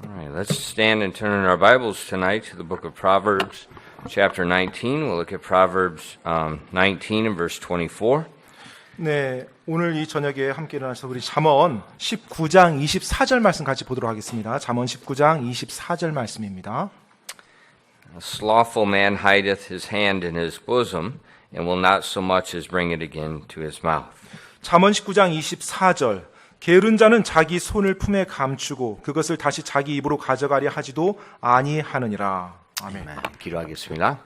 All right, let's stand and turn in our Bibles tonight to the book of Proverbs, chapter 19. We'll look at Proverbs 19 and verse 24. 네, 오늘 이 저녁에 함께 일어나서 우리 잠언 19장 24절 말씀 같이 보도록 하겠습니다. 잠언 19장 24절 말씀입니다. A slothful man hideth his hand in his bosom, and will not so much as bring it again to his mouth. 잠언 19장 24절 게으른 자는 자기 손을 품에 감추고 그것을 다시 자기 입으로 가져가려 하지도 아니하느니라. 아멘. 기도하겠습니다.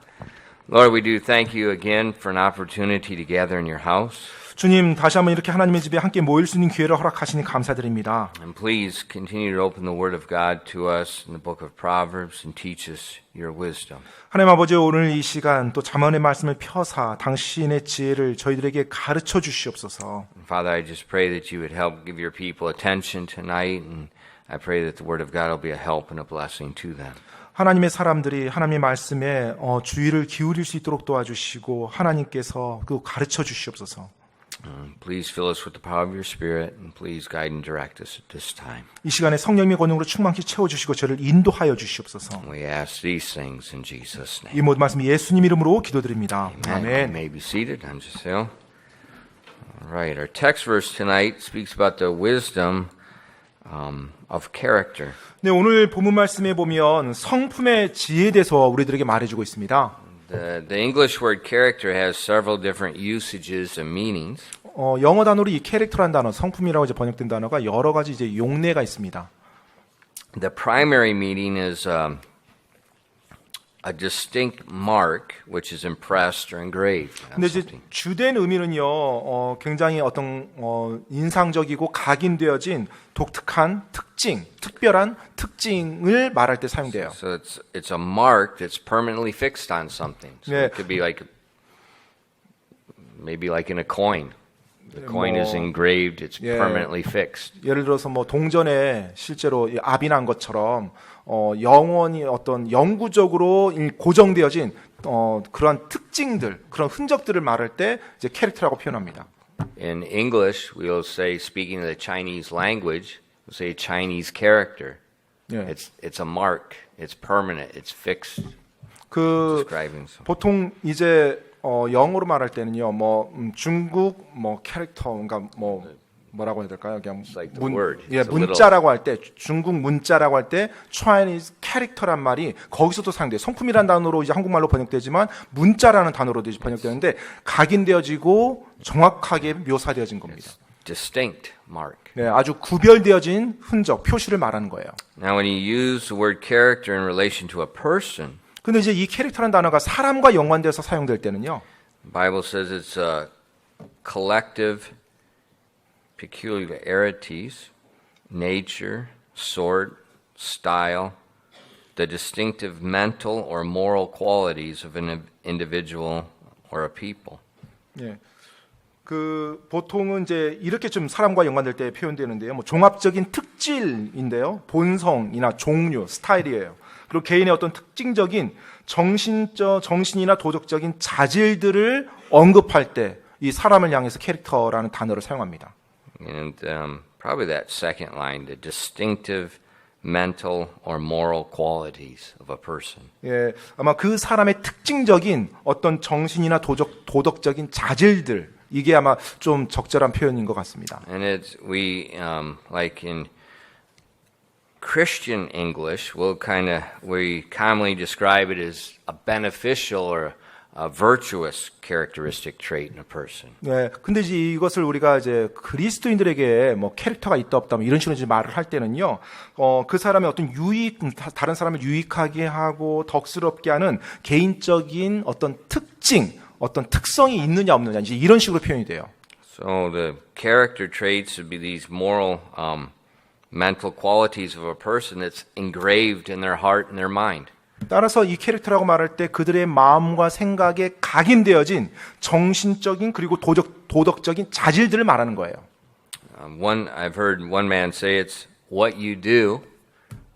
Lord, we do thank you again for an opportunity to gather in your house. 주님, 다시 한번 이렇게 하나님의 집에 함께 모일 수 있는 기회를 허락하시니 감사드립니다. And please continue to open the Word of God to us in the book of Proverbs and teach us your wisdom. 하나님 아버지, 오늘 이 시간 또 잠언의 말씀을 펴사 당신의 지혜를 저희들에게 가르쳐 주시옵소서. Father, I just pray that you would help give your people attention tonight, and I pray that the Word of God will be a help and a blessing to them. 하나님의 사람들이 하나님의 말씀에 주의를 기울일 수 있도록 도와주시고 하나님께서 그 가르쳐 주시옵소서. Please fill us with the power of your Spirit, and please guide and direct us at this time. 이 시간에 성령의 권능으로 충만히 채워주시고 저를 인도하여 주시옵소서. We ask these things in Jesus' name. 이 모든 말씀 예수님 이름으로 기도드립니다. You 아멘. may be seated. I'm Giselle. All right, our text verse tonight speaks about the wisdom of character. 네, 오늘 본문 말씀에 보면 성품의 지혜에 대해서 우리들에게 말해주고 있습니다. The English word character has several different usages and meanings. 영어 단어로 이 캐릭터라는 단어, 성품이라고 이제 번역된 단어가 여러 가지 이제 용례가 있습니다. The primary meaning is a distinct mark which is impressed or engraved. on 근데 이제 something. 주된 의미는요, 굉장히 어떤 인상적이고 각인되어진 독특한 특징, 특별한 특징을 말할 때 사용돼요. So it's a mark that's permanently fixed on something. So 네. it could be like maybe like in a coin. The coin is engraved, it's 예. permanently fixed. 예를 들어서 뭐 동전에 실제로 이 압이 난 것처럼 영원히 어떤 영구적으로 고정되어진 그런 특징들, 그런 흔적들을 말할 때 이제 캐릭터라고 표현합니다. In English, we'll say, speaking of the Chinese language, we'll say Chinese character. 예. It's a mark. It's permanent. It's fixed. 그 Describing something. 보통 이제 영어로 말할 때는요, 중국 캐릭터, 그러니까 뭐라고 해야 될까요? 그냥 like the word. 예, It's a 문자라고 할 때, 중국 문자라고 할 때 Chinese character란 말이 거기서도 사용돼요. 성품이란 단어로 이제 한국말로 번역되지만 문자라는 단어로도 이제 번역되는데 각인되어지고 정확하게 묘사되어진 겁니다. Distinct mark. 네, 아주 구별되어진 흔적, 표시를 말하는 거예요. Now, when you use the word character in relation to a person, 근데 이제 이 캐릭터라는 단어가 사람과 연관돼서 사용될 때는요. the Bible says it's a collective peculiarities, nature, sort, style, the distinctive mental or moral qualities of an individual or a people. 예. 그 보통은 이제 이렇게 좀 사람과 연관될 때 표현되는데요. 종합적인 특질인데요. 본성이나 종류, 스타일이에요. 그리고 개인의 어떤 특징적인 정신이나 도덕적인 자질들을 언급할 때 이 사람을 향해서 캐릭터라는 단어를 사용합니다. And probably that second line, the distinctive mental or moral qualities of a person. 예, 아마 그 사람의 특징적인 어떤 정신이나 도덕적인 자질들 이게 아마 좀 적절한 표현인 것 같습니다. And it's we like in Christian English, we commonly describe it as a beneficial or a virtuous characteristic trait in a person. 네, 근데 이제 이것을 우리가 이제 그리스도인들에게 캐릭터가 있다 없다 이런 식으로 이제 말을 할 때는요, 그 사람의 어떤 다른 사람을 유익하게 하고 덕스럽게 하는 개인적인 어떤 특징, 어떤 특성이 있느냐 없느냐 이제 이런 식으로 표현이 돼요. So the character traits would be these moral, mental qualities of a person that's engraved in their heart and their mind. 따라서 이 캐릭터라고 말할 때 그들의 마음과 생각에 각인되어진 정신적인 그리고 도덕적인 자질들을 말하는 거예요. I've heard one man say it's what you do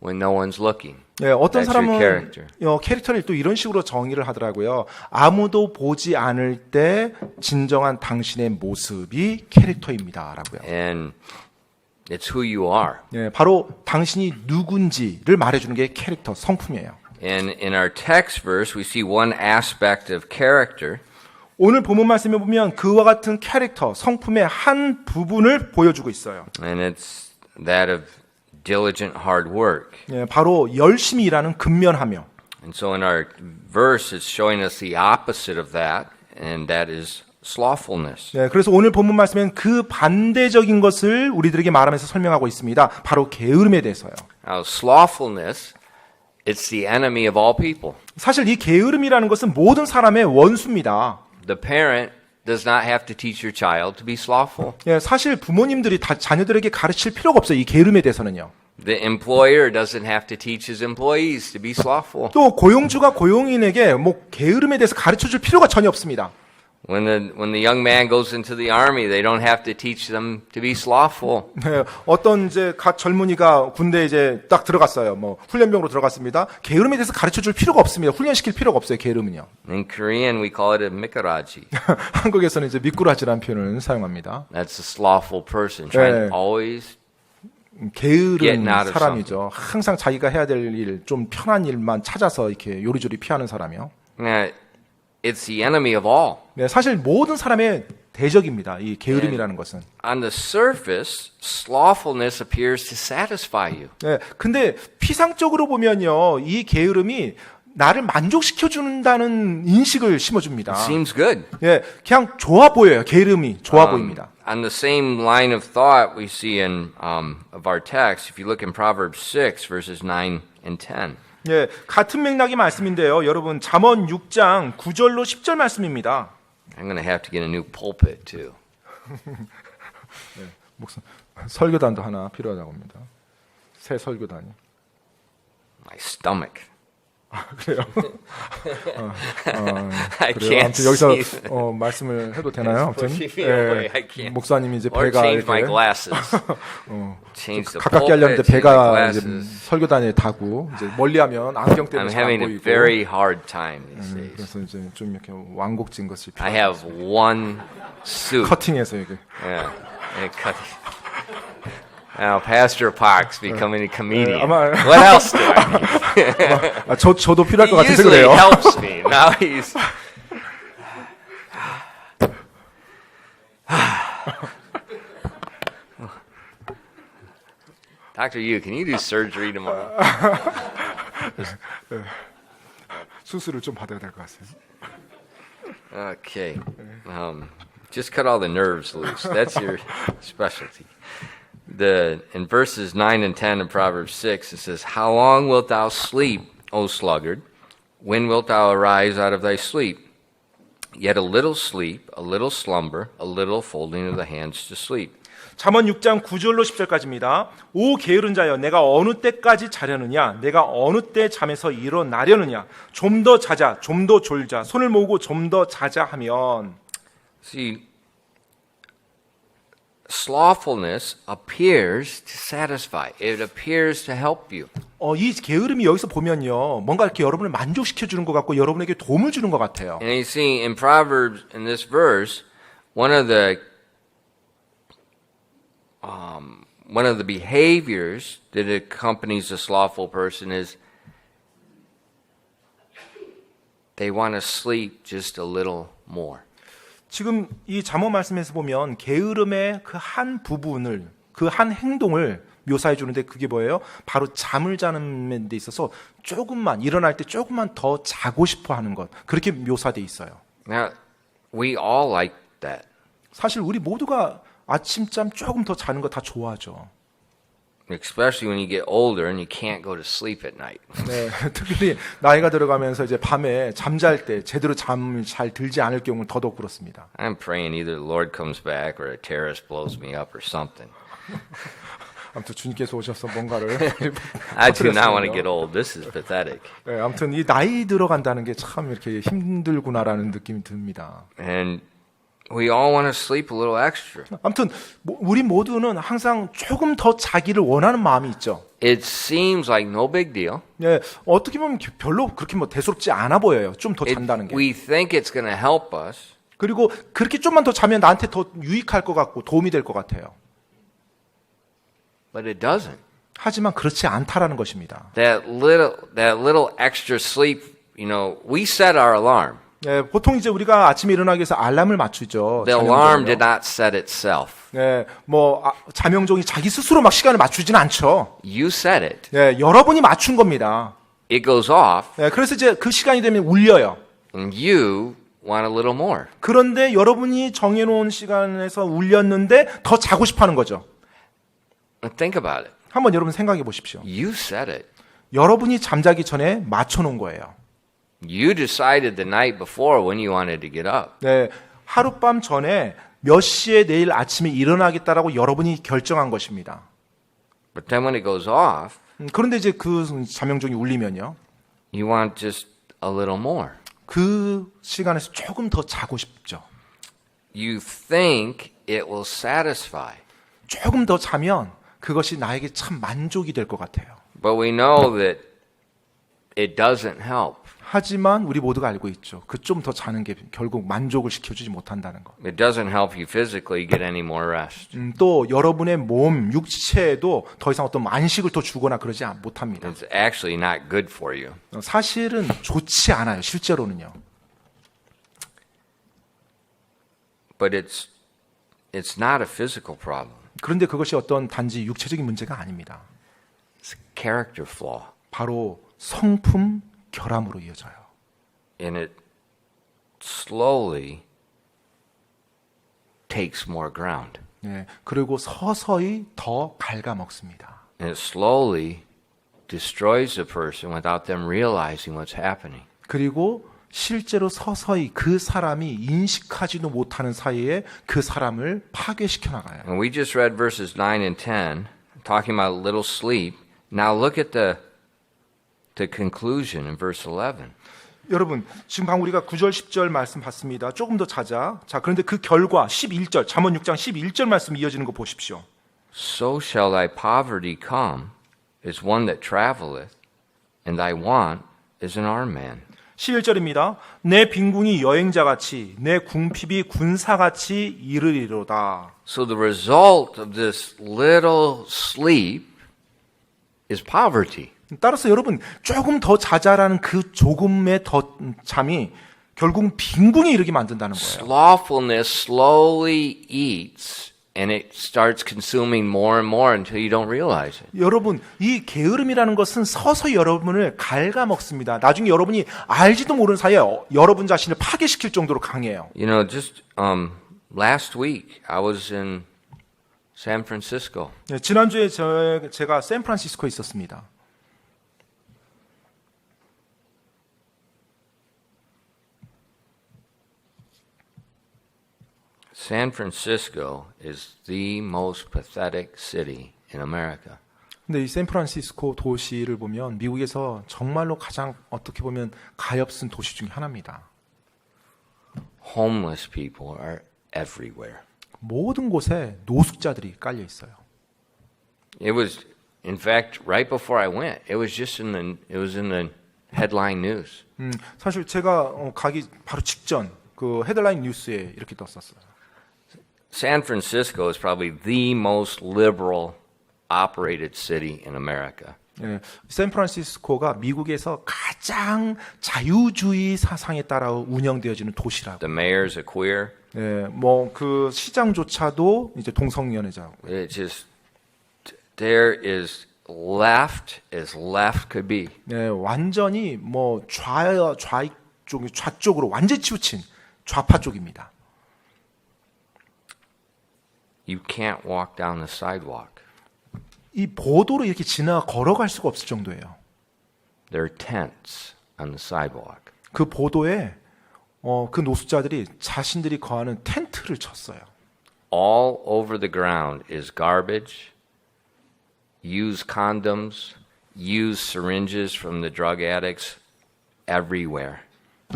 when no one's looking. 네, 어떤 That's your 사람은 character. 캐릭터를 또 이런 식으로 정의를 하더라고요. 아무도 보지 않을 때 진정한 당신의 모습이 캐릭터입니다라고요. And It's who you are. 예, 바로 당신이 누군지를 말해주는 게 캐릭터, 성품이에요. And in our text verse, we see one aspect of character, 오늘 본문 말씀에 보면 그와 같은 캐릭터, 성품의 한 부분을 보여주고 있어요. and it's that of diligent hard work. 예, 바로 열심히 일하는 근면하며. And so in our verse, it's showing us the opposite of that, and that is slothfulness. 예, 그래서 오늘 본문 말씀엔 그 반대적인 것을 우리들에게 말하면서 설명하고 있습니다. 바로 게으름에 대해서요. Now, slothfulness, it's the enemy of all people. 사실 이 게으름이라는 것은 모든 사람의 원수입니다. The parent does not have to teach your child to be slothful. 예, 사실 부모님들이 다 자녀들에게 가르칠 필요가 없어요. 이 게으름에 대해서는요. The employer doesn't have to teach his employees to be slothful. 또 고용주가 고용인에게 뭐 게으름에 대해서 가르쳐 줄 필요가 전혀 없습니다. When the young man goes into the army, they don't have to teach them to be slothful. 네, 어떤 이제 각 젊은이가 군대에 이제 딱 들어갔어요. 뭐 훈련병으로 들어갔습니다. 게으름에 대해서 가르쳐 줄 필요가 없습니다. 훈련시킬 필요가 없어요. 게으름은요. In Korean, we call it a mikaraji. 한국에서는 이제 미꾸라지라는 표현을 사용합니다. That's a slothful person trying 네. to always. 게으른 Getting out of 사람이죠. 항상 자기가 해야 될 일, 좀 편한 일만 찾아서 이렇게 요리조리 피하는 사람이요. Now, it's the enemy of all. 네, 사실 모든 사람의 대적입니다. 이 게으름이라는 것은. On the surface, slothfulness appears to satisfy you. 네, 근데 피상적으로 보면요, 이 게으름이 나를 만족시켜 준다는 인식을 심어줍니다. It seems good. 예, 그냥 좋아 보여요. 게으름이 좋아 보입니다. On the same line of thought we see in of our text, if you look in Proverbs 6 verses 9 and 10. 예, 같은 맥락의 말씀인데요. 여러분, 잠언 6장 9절로 10절 말씀입니다. I'm going to have to get a new pulpit too. 설교단도 하나 필요하다고 합니다. 새 설교단이. My stomach. 그래요? I 그래요. can't 아무튼 여기서 see. 말씀을 해도 되나요? 아무튼 pushing me away. I can't. 목사님이 이제 Or 배가 change my 이렇게 glasses. Change the 가깝게 하려는데 pulpit, change my 배가 이제 glasses. 설교단에 다고 이제 멀리하면 안경 때문에 I'm 잘 안 having a 보이고. very hard time these days. 그래서 이제 좀 이렇게 완곡진 것이 I 필요해요. have one suit. 커팅해서 이게. Yeah. And cut. Now, Pastor Park's becoming a comedian. 아마- What else do I need? 저도 필요할 것 He 같아서 usually 그래요. helps me. Now he's. Dr. Yu, can you do surgery tomorrow? 수술을 좀 받아야 될 것 같아요. Okay. Just cut all the nerves loose. That's your specialty. In verses 9 and 10 of Proverbs 6, it says, How long wilt thou sleep, O sluggard? When wilt thou arise out of thy sleep? Yet a little sleep, a little slumber, a little folding of the hands to sleep. 잠언 6장 9절로 10절까지입니다. 오 게으른 자여 내가 어느 때까지 자려느냐 내가 어느 때 잠에서 일어나려느냐 좀 더 자자 좀 더 졸자 손을 모으고 좀 더 자자 하면 See, slothfulness appears to satisfy. It appears to help you. 이 게으름이 여기서 보면요 뭔가 이렇게 여러분을 만족시켜 주는 것 같고 여러분에게 도움을 주는 것 같아요. And you see, in Proverbs, in this verse, one of the behaviors that accompanies a slothful person is they want to sleep just a little more. 지금 이 잠언 말씀에서 보면 게으름의 그 한 부분을 그 한 행동을 묘사해 주는데 그게 뭐예요? 바로 잠을 자는 데 있어서 조금만 일어날 때 조금만 더 자고 싶어 하는 것 그렇게 묘사돼 있어요. Now, we all like that. 사실 우리 모두가 아침잠 조금 더 자는 거 다 좋아하죠. Especially when you get older and you can't go to sleep at night. 네, 특히 나이가 들어가면서 이제 밤에 잠잘 때 제대로 잠을 잘 들지 않을 경우는 더더욱 그렇습니다. I'm praying either the Lord comes back or a terrorist blows me up or something. 아무튼 주님께서 오셔서 뭔가를 I do not want to get old. This is pathetic. 네, 아무튼 이 나이 들어간다는 게 참 이렇게 힘들구나라는 느낌이 듭니다. And we all want to sleep a little extra. 아무튼 우리 모두는 항상 조금 더 자기를 원하는 마음이 있죠. It seems like no big deal. 네, 어떻게 보면 별로 그렇게 뭐 대수롭지 않아 보여요. 좀 더 잔다는 게. We think it's going to help us. 그리고 그렇게 좀만 더 자면 나한테 더 유익할 것 같고 도움이 될 것 같아요. But it doesn't. 하지만 그렇지 않다라는 것입니다. That little extra sleep, we set our alarm. 네, 보통 이제 우리가 아침에 일어나기 위해서 알람을 맞추죠. The alarm 자명종이요. did not set itself. 네, 자명종이 자기 스스로 막 시간을 맞추지는 않죠. You set it. 네, 여러분이 맞춘 겁니다. It goes off, 네, 그래서 이제 그 시간이 되면 울려요. and you want a little more. 그런데 여러분이 정해놓은 시간에서 울렸는데 더 자고 싶어하는 거죠. And think about it. 한번 여러분 생각해 보십시오. You set it. 여러분이 잠자기 전에 맞춰놓은 거예요. You decided the night before when you wanted to get up. 네, 하룻밤 전에 몇 시에 내일 아침에 일어나겠다라고 여러분이 결정한 것입니다. But then when it goes off, 그런데 이제 그 자명종이 울리면요. you want just a little more. 그 시간에서 조금 더 자고 싶죠. You think it will satisfy. 조금 더 자면 그것이 나에게 참 만족이 될 것 같아요. But we know that it doesn't help. 하지만 우리 모두가 알고 있죠. 그 좀 더 자는 게 결국 만족을 시켜주지 못한다는 거. It doesn't help you physically get any more rest. 또 여러분의 몸, 육체에도 더 이상 어떤 안식을 더 주거나 그러지 못합니다. It's actually not good for you. 사실은 좋지 않아요. 실제로는요. But it's not a physical problem. 그런데 그것이 어떤 단지 육체적인 문제가 아닙니다. It's a character flaw. 바로 성품 결함으로 이어져요. And it slowly takes more ground. 네, 그리고 서서히 더 갉아먹습니다. And it slowly destroys the person without them realizing what's happening. 그리고 실제로 서서히 그 사람이 인식하지도 못하는 사이에 그 사람을 파괴시켜 나가요. And we just read verses 9 and 10, talking about little sleep. Now look at the conclusion in verse 11. 여러분, 지금 방금 우리가 9절, 10절 말씀 봤습니다. 조금 더 자자. 자, 그런데 그 결과 11절, 잠언 6장 11절 말씀 이어지는 거 보십시오. So shall thy poverty come as one that traveleth, and thy want as an armed man. 11절입니다. 내 빈궁이 여행자같이 내 궁핍이 군사같이 이르리로다. So the result of this little sleep is poverty. 따라서 여러분 조금 더 자자라는 그 조금의 더 잠이 결국 빈궁에 이르게 만든다는 거예요. Slothfulness slowly eats and it starts consuming more and more until you don't realize it. 여러분 이 게으름이라는 것은 서서히 여러분을 갉아먹습니다. 나중에 여러분이 알지도 모르는 사이에 여러분 자신을 파괴시킬 정도로 강해요. Just last week I was in San Francisco. 네, 지난주에 제가 샌프란시스코에 있었습니다. San Francisco is the most pathetic city in America. 근데 이 샌프란시스코 도시를 보면 미국에서 정말로 가장 어떻게 보면 가엾은 도시 중에 하나입니다. Homeless people are everywhere. 모든 곳에 노숙자들이 깔려 있어요. It was, in fact, right before I went, it was in the headline news. 사실 제가 가기 바로 직전 그 헤드라인 뉴스에 이렇게 떴었어요. San Francisco is probably the most liberal operated city in America. 예, 샌프란시스코가 미국에서 가장 자유주의 사상에 따라 운영되어지는 도시라고. The mayor's a queer. 예, 그 시장조차도 이제 동성연애자고. It just, there is left as left could be. 예, 완전히 좌쪽으로 완전히 치우친 좌파 쪽입니다. You can't walk down the sidewalk. 이 보도로 이렇게 걸어갈 수가 없을 정도예요. There are tents on the sidewalk. 그 보도에 그 노숙자들이 자신들이 거하는 텐트를 쳤어요. All over the ground is garbage, used condoms, used syringes from the drug addicts, everywhere.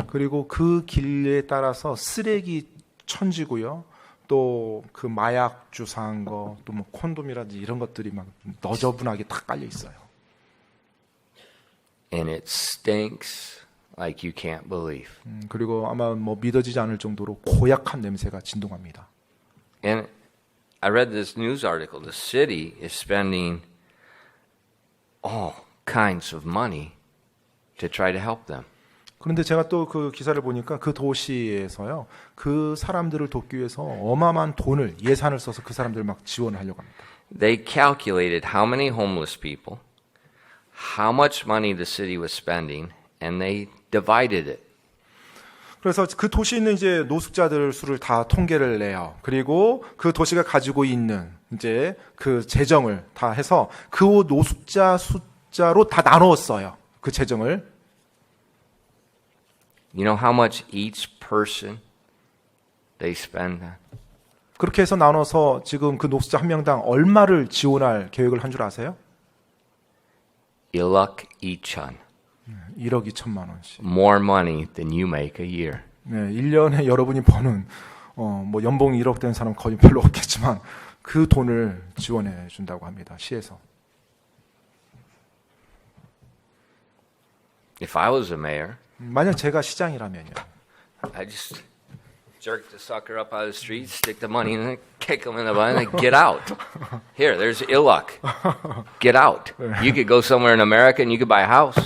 그리고 그 길에 따라서 쓰레기 천지고요. 또 그 마약 주사한 거, 또 뭐 콘돔이라든지 이런 것들이 막 너저분하게 다 깔려 있어요. And it stinks like you can't believe. 그리고 아마 믿어지지 않을 정도로 고약한 냄새가 진동합니다. And I read this news article. The city is spending all kinds of money to try to help them. 그런데 제가 또 그 기사를 보니까 그 도시에서요, 그 사람들을 돕기 위해서 어마어마한 돈을, 예산을 써서 그 사람들 막 지원을 하려고 합니다. They calculated how many homeless people, how much money the city was spending, and they divided it. 그래서 그 도시에 있는 이제 노숙자들 수를 다 통계를 내요. 그리고 그 도시가 가지고 있는 이제 그 재정을 다 해서 그 노숙자 숫자로 다 나누었어요. 그 재정을. You know how much each person they spend? 그렇게 해서 나눠서 지금 그 노숙자 한 명당 얼마를 지원할 계획을 한 줄 아세요? 1억 2천. 1억 2천만 원씩. More money than you make a year. 네, 1년에 여러분이 버는 뭐 연봉 1억 되는 사람 거의 별로 없겠지만 그 돈을 지원해 준다고 합니다. 시에서. If I was a mayor, 만약 제가 시장이라면요. I just jerk the sucker up out of the street, stick the money in it, kick him in the butt, and get out. Here, there's illuck. Get out. You could go somewhere in America and you could buy a house.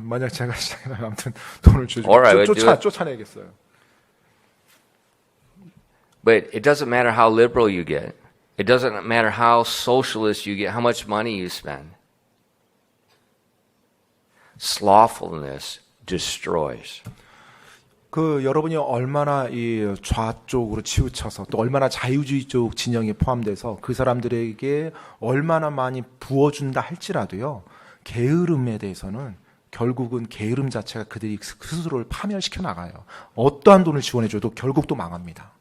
만약 제가 시장이라면 아무튼 돈을 주고 Or I would do it. 쫓아내겠어요. But it doesn't matter how liberal you get. It doesn't matter how socialist you get, how much money you spend. Slothfulness destroys. 그 여러분이 얼마나 이 좌쪽으로 치우쳐서 또 얼마나 자유주의 쪽 진영에 포함돼서 그 사람들에게 얼마나 많이 부어준다 할지라도요. 게으름에 대해서는 결국은 게으름 자체가 그들이 스스로를 파멸시켜 나가요. 어떠한 돈을 지원해줘도 결국 또 망합니다.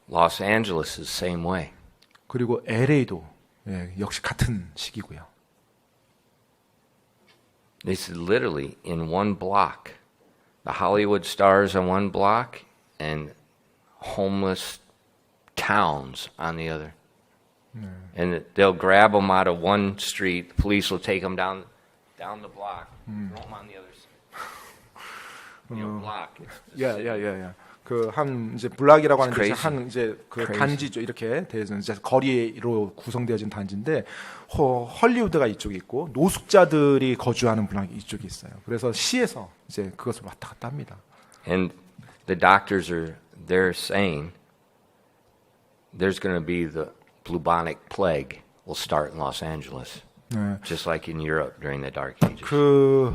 Los Angeles is the same way. 그리고 LA도 역시 같은 시기고요. This is literally in one block. The Hollywood stars on one block and homeless towns on the other. And they'll grab them out of one street. The police will take them down the block, throw them on the other block. 야. 그 한 이제 블락이라고 하는 게 Crazy. 한 이제 그 Crazy. 단지죠. 이렇게 돼서 이제 거리로 구성되어진 단지인데 헐리우드가 이쪽에 있고 노숙자들이 거주하는 블락이 이쪽에 있어요. 그래서 시에서 이제 그것을 왔다 갔다 합니다. And the doctors they're saying there's going to be the bubonic plague will start in Los Angeles, 네. just like in Europe during the Dark Ages. 그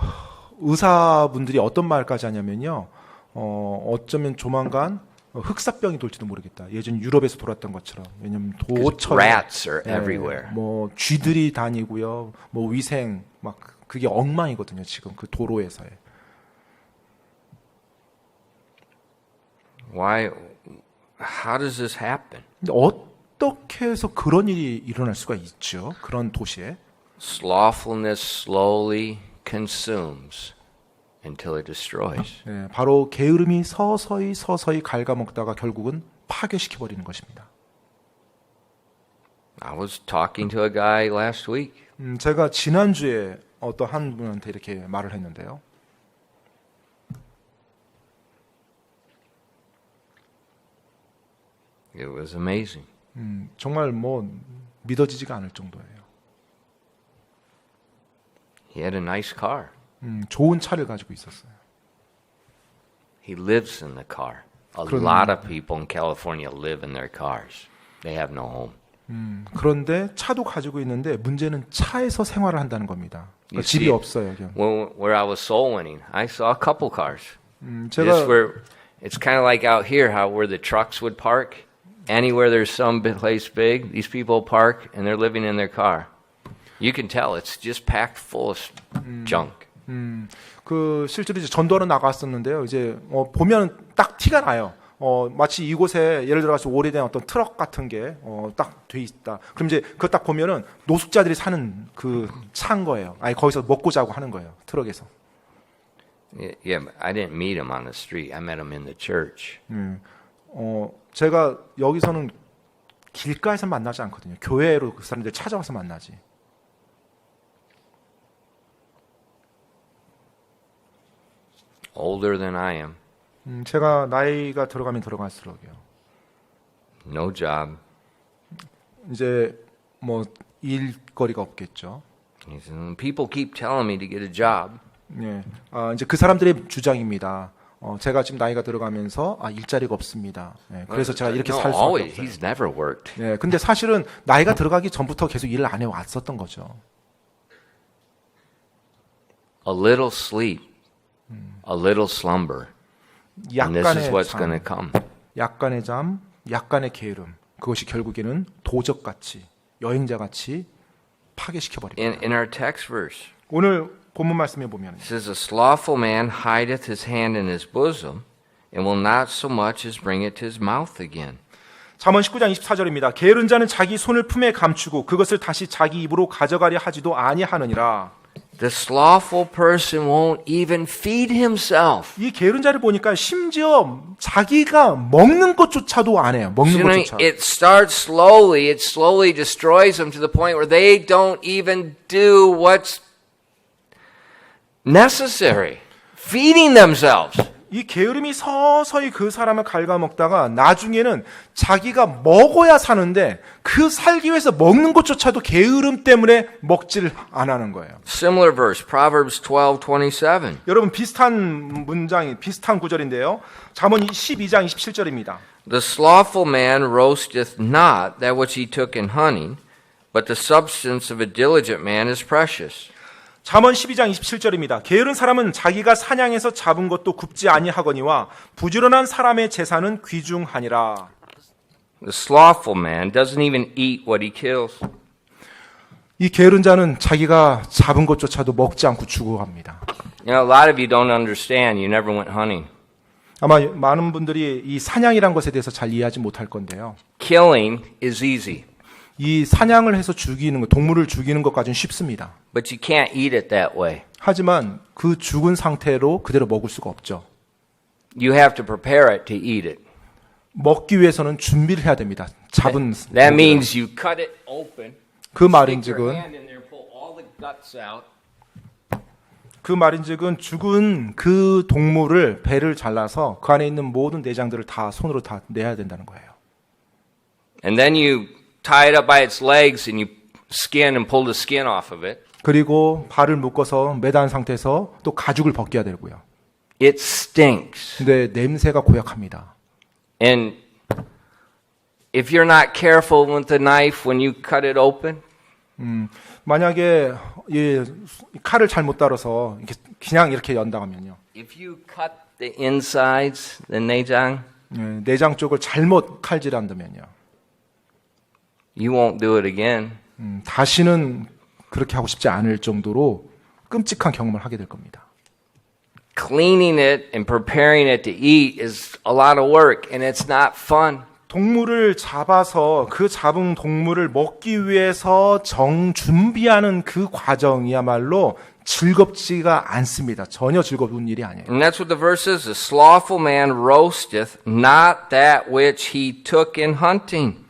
의사분들이 어떤 말까지 하냐면요. 어쩌면 조만간 흑사병이 돌지도 모르겠다. 예전 유럽에서 돌았던 것처럼. 왜냐면 도처럼 Rats are everywhere. 뭐 쥐들이 다니고요. 뭐 위생 막 그게 엉망이거든요. 지금 그 도로에서의. Why? How does this happen? 근데 어떻게 해서 그런 일이 일어날 수가 있죠? 그런 도시에. Slothfulness slowly consumes until it destroys. 네, 바로 게으름이 서서히 갉아먹다가 결국은 파괴시켜 버리는 것입니다. I was talking to a guy last week. 제가 지난주에 어떤 한 분한테 이렇게 말을 했는데요. It was amazing. 정말 뭐 믿어지지가 않을 정도예요. He had a nice car. 좋은 차를 가지고 있었어요. He lives in the car. A 그런- lot of people in California live in their cars. They have no home. 그런데 차도 가지고 있는데 문제는 차에서 생활을 한다는 겁니다. 그러니까 You 집이 see, 없어요. 그냥. where I was soul winning, I saw a couple cars. Just 제가 where it's kind of like out here, how where the trucks would park. Anywhere there's some place big, these people park and they're living in their car. You can tell it's just packed full of junk. 그 실제로 이제 전도하러 나갔었는데요. 이제 보면 딱 티가 나요. 마치 이곳에 예를 들어서 오래된 어떤 트럭 같은 게 딱 돼 있다. 그럼 이제 그거 딱 보면은 노숙자들이 사는 그 차인 거예요. 아니 거기서 먹고 자고 하는 거예요. 트럭에서. Yeah, but I didn't meet him on the street. I met him in the church. 제가 여기서는 길가에서 만나지 않거든요. 교회로 그 사람들 찾아와서 만나지. Older than I am. 제가 나이가 들어가면 들어갈수록요. No job. 이제 뭐 일거리가 없겠죠. He said, people keep telling me to get a job. 예, 이제 그 사람들의 주장입니다. 제가 지금 나이가 들어가면서 일자리가 없습니다. 예, 그래서 제가 이렇게 No, 살 수밖에 always. 없어요. He's never worked. 예, 근데 사실은 나이가 들어가기 전부터 계속 일을 안 해왔었던 거죠. A little sleep, a little slumber, and this is 약간의 what's going to 잠, come. 약간의 잠, 약간의 게으름. 그것이 결국에는 도적같이, 여행자같이 파괴시켜 버립니다. In our text verse, 오늘 본문 말씀에 보면 it says, "A slothful man hideth his hand in his bosom, and will not so much as bring it to his mouth again." 잠언 19장 24절입니다. 게으른 자는 자기 손을 품에 감추고 그것을 다시 자기 입으로 가져가려 하지도 아니하느니라. The slothful person won't even feed himself. 이 게으른 자를 보니까 심지어 자기가 먹는 것조차도 안 해요. 먹는 You know, 것조차. it starts slowly. It slowly destroys them to the point where they don't even do what's necessary. Feeding themselves. 이 게으름이 서서히 그 사람을 갉아먹다가 나중에는 자기가 먹어야 사는데 그 살기 위해서 먹는 것조차도 게으름 때문에 먹지를 안 하는 거예요. Similar verse, Proverbs 12:27. 여러분 비슷한 문장이 비슷한 구절인데요. 잠언 12장 27절입니다. The slothful man roasteth not that which he took in hunting, but the substance of a diligent man is precious. 잠언 12장 27절입니다. 게으른 사람은 자기가 사냥해서 잡은 것도 굽지 아니하거니와 부지런한 사람의 재산은 귀중하니라. The slothful man doesn't even eat what he kills. 이 게으른 자는 자기가 잡은 것조차도 먹지 않고 죽어갑니다. You know, a lot of you don't understand. You never went hunting. 아마 많은 분들이 이 사냥이란 것에 대해서 잘 이해하지 못할 건데요. Killing is easy, 이 사냥을 해서 죽이는 것, 동물을 죽이는 것까지는 쉽습니다. but you can't eat it that way. 하지만 그 죽은 상태로 그대로 먹을 수가 없죠. You have to prepare it to eat it. 먹기 위해서는 준비를 해야 됩니다. 잡은 That 고기를. means you cut it open, 그 stick your 말인즉은 hand in there, pull all the guts out, 죽은 그 동물을 배를 잘라서 그 안에 있는 모든 내장들을 다 손으로 다 내야 된다는 거예요. and then you tie it up by its legs and you skin and pull the skin off of it. 그리고 발을 묶어서 매단 상태에서 또 가죽을 벗겨야 되고요. It stinks. 근데 냄새가 고약합니다. And if you're not careful with the knife when you cut it open, 만약에 이 칼을 잘못 다뤄서 그냥 이렇게 연다면요. if you cut the insides, the 내장, 내장 쪽을 잘못 칼질한다면요. you won't do it again. 다시는 그렇게 하고 싶지 않을 정도로 끔찍한 경험을 하게 될 겁니다. Cleaning it and preparing it to eat is a lot of work and it's not fun. 동물을 잡아서 그 잡은 동물을 먹기 위해서 준비하는 그 과정이야말로 즐겁지가 않습니다. 전혀 즐거운 일이 아니에요. And that's what the verse is. The slothful man roasteth not that which he took in hunting.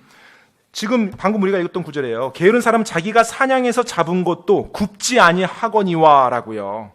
지금 방금 우리가 읽었던 구절이에요. 게으른 사람은 자기가 사냥해서 잡은 것도 굽지 아니하거니와라고요.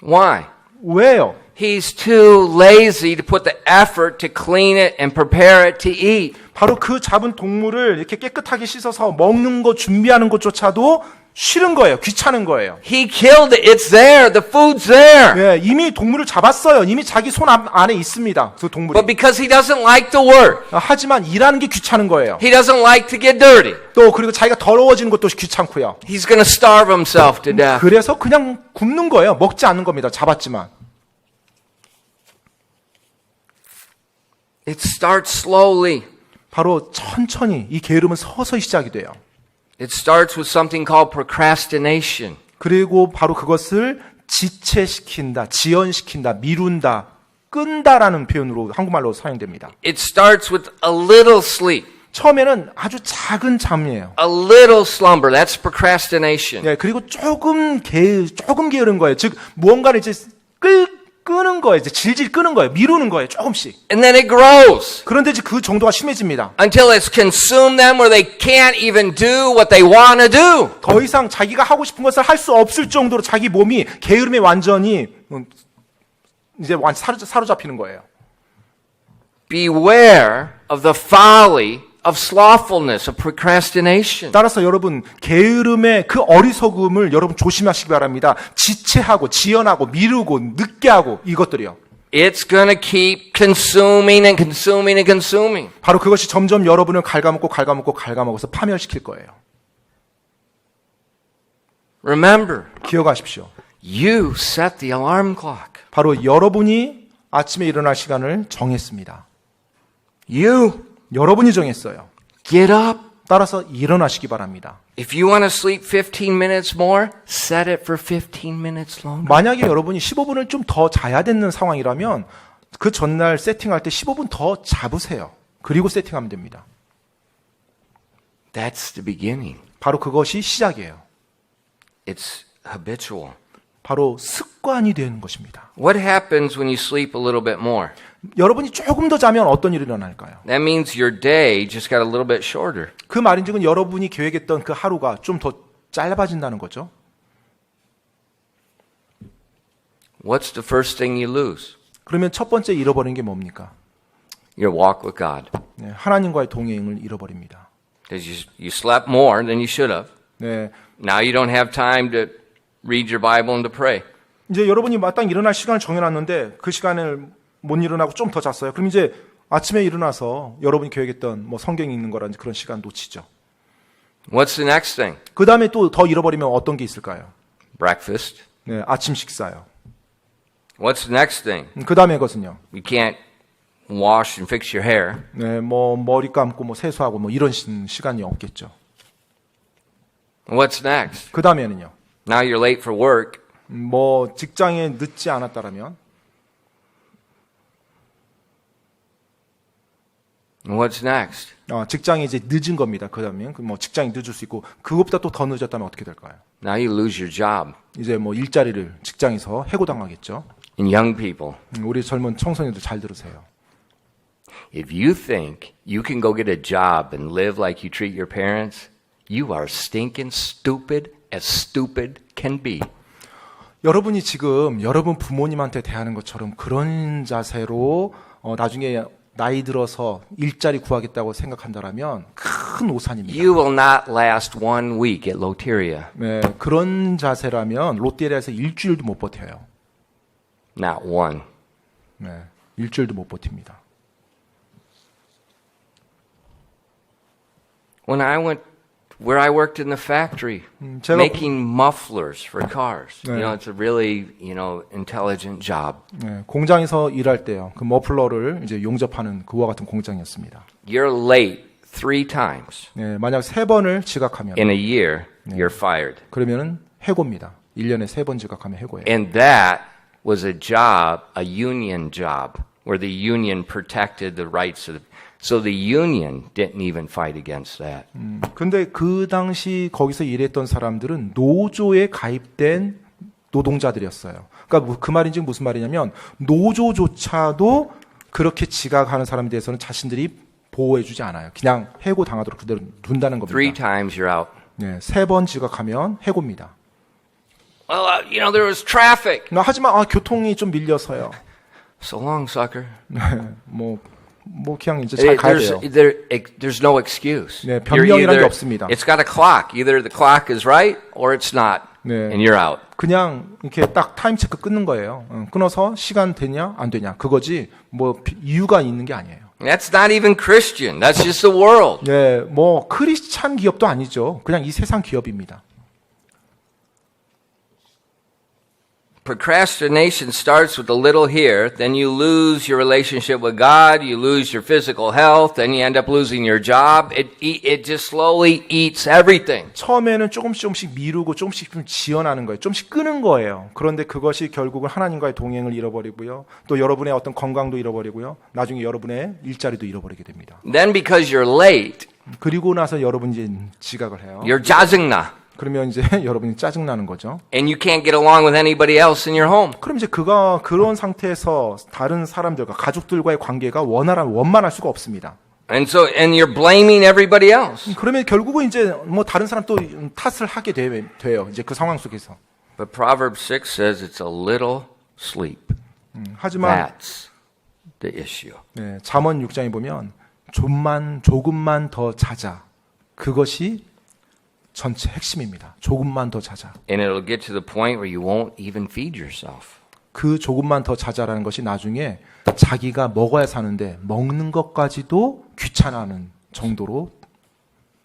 Why? 왜요? He's too lazy to put the effort to clean it and prepare it to eat. 바로 그 잡은 동물을 이렇게 깨끗하게 씻어서 먹는 것, 준비하는 것조차도 싫은 거예요. 귀찮은 거예요. He killed it. It's there. The food's there. 예, 이미 동물을 잡았어요. 이미 자기 손 안에 있습니다. 그 동물이. But because he doesn't like to work, 하지만 일하는 게 귀찮은 거예요. he doesn't like to get dirty, 또 그리고 자기가 더러워지는 것도 귀찮고요. he's going to starve himself to death. 그래서 그냥 굶는 거예요. 먹지 않는 겁니다. 잡았지만. It starts slowly. 바로 천천히 이 게으름은 서서히 시작이 돼요. It starts with something called procrastination. 그리고 바로 그것을 지체시킨다, 지연시킨다, 미룬다, 끈다라는 표현으로 한국말로 사용됩니다. It starts with a little sleep, 처음에는 아주 작은 잠이에요. a little slumber. That's procrastination. 예, 그리고 조금 게으른 거예요. 즉 무언가를 이제 끄는 거예요. 이제 질질 끄는 거예요. 미루는 거예요. 조금씩. And then it grows 그런데 이제 그 정도가 심해집니다. until it's consumed them where they can't even do what they want to do. 더 이상 자기가 하고 싶은 것을 할 수 없을 정도로 자기 몸이 게으름에 완전히 이제 완전 사로잡히는 거예요. Beware of the folly of slothfulness, of procrastination. 따라서 여러분 게으름의 그 어리석음을 여러분 조심하시기 바랍니다. 지체하고 지연하고 미루고 늦게 하고 이것들이요. It's going to keep consuming and consuming and consuming. 바로 그것이 점점 여러분을 갉아먹어서 파멸시킬 거예요. Remember, 기억하십시오. you set the alarm clock. 바로 여러분이 아침에 일어날 시간을 정했습니다. You 여러분이 정했어요. get up. 따라서 일어나시기 바랍니다. If you want to sleep 15 minutes more, set it for 15 minutes longer. 만약에 여러분이 15분을 좀 더 자야 되는 상황이라면 그 전날 세팅할 때 15분 더 잡으세요. 그리고 세팅하면 됩니다. That's the beginning. 바로 그것이 시작이에요. It's habitual. 바로 습관이 되는 것입니다. What happens when you sleep a little bit more? 여러분이 조금 더 자면 어떤 일이 일어날까요? That means your day just got a little bit shorter. 그 말인즉은 여러분이 계획했던 그 하루가 좀 더 짧아진다는 거죠. What's the first thing you lose? 그러면 첫 번째 잃어버린 게 뭡니까? Your walk with God. 네, 하나님과의 동행을 잃어버립니다. Because you slept more than you should have. 네, Now you don't have time to read your Bible and to pray. 이제 여러분이 마땅히 일어날 시간을 정해놨는데 그 시간을 못 일어나고 좀 더 잤어요. 그럼 이제 아침에 일어나서 여러분이 계획했던 뭐 성경 읽는 거라든지 그런 시간 놓치죠. What's the next thing? 그 다음에 또 더 잃어버리면 어떤 게 있을까요? Breakfast. 네, 아침 식사요. What's the next thing? 그 다음에 것은요. You can't wash and fix your hair. 네, 뭐 머리 감고 뭐 세수하고 뭐 이런 시간이 없겠죠. What's next? 그 다음에는요. Now you're late for work. 뭐 직장에 늦지 않았다라면 What's next? 직장에 이제 늦은 겁니다. 그 다음에 뭐 직장이 늦을 수 있고 그것보다 또 더 늦었다면 어떻게 될까요? Now you lose your job. 이제 뭐 일자리를 직장에서 해고당하겠죠. And young people, 우리 젊은 청소년들 잘 들으세요. if you think you can go get a job and live like you treat your parents, you are stinking stupid as stupid can be. 여러분이 지금 여러분 부모님한테 대하는 것처럼 그런 자세로 나중에 나이 들어서 일자리 구하겠다고 생각한다라면 큰 오산입니다. You will not last 1 week at Loteria. 네, 그런 자세라면 롯데리아에서 일주일도 못 버텨요. Not one. 네, 일주일도 못 버팁니다. When I went where I worked in the factory, 제가- making mufflers for cars. 네. You know, it's a really, intelligent job. 네, 공장에서 일할 때요. 그 머플러를 이제 용접하는 그와 같은 공장이었습니다. You're late 3 times 네, 만약 3번을 지각하면 in a year, you're fired. 그러면은 해고입니다. 1년에 3번 지각하면 해고예요. And that was a job, a union job, where the union protected the rights of the so the union didn't even fight against that. 근데 그 당시 거기서 일했던 사람들은 노조에 가입된 노동자들이었어요. 그러니까 그 말인지 무슨 말이냐면 노조조차도 그렇게 지각하는 사람에 대해서는 자신들이 보호해주지 않아요. 그냥 해고 당하도록 그대로 둔다는 3 겁니다. times you're out. 네, 3번 지각하면 해고입니다. Well, there was traffic. 하지만 교통이 좀 밀려서요. So long, sucker. 뭐 그냥 이제 잘 가야 돼요. There's no excuse. 네, 변명이란 게 없습니다. It's got a clock. Either the clock is right or it's not, 네. and you're out. 그냥 이렇게 딱 타임 체크 끊는 거예요. 끊어서 시간 되냐 안 되냐 그거지 뭐 이유가 있는 게 아니에요. That's not even Christian. That's just the world. 네, 뭐 크리스찬 기업도 아니죠. 그냥 이 세상 기업입니다. Procrastination starts with a little here, then you lose your relationship with God, you lose your physical health, then you end up losing your job. It just slowly eats everything. 처음에는 조금씩 미루고 조금씩 좀 지연하는 거예요. 조금씩 끄는 거예요. 그런데 그것이 결국은 하나님과의 동행을 잃어버리고요. 또 여러분의 어떤 건강도 잃어버리고요. 나중에 여러분의 일자리도 잃어버리게 됩니다. Then because you're late, 그리고 나서 여러분이 이제 지각을 해요. you're 짜증나. 그러면 이제 여러분이 짜증나는 거죠. And you can't get along with anybody else in your home. 그럼 이제 그가 그런 상태에서 다른 사람들과 가족들과의 관계가 원만할 수가 없습니다. And you're blaming everybody else. 그러면 결국은 이제 뭐 다른 사람 또 탓을 하게 돼요. 이제 그 상황 속에서. But Proverbs 6 says it's a little sleep. 하지만 That's the issue. 네, 잠언 6장에 보면 조금만 더 자자. 그것이 전체 핵심입니다. 조금만 더 자자. And it'll get to the point where you won't even feed yourself. 그 조금만 더 자자라는 것이 나중에 자기가 먹어야 사는데 먹는 것까지도 귀찮아하는 정도로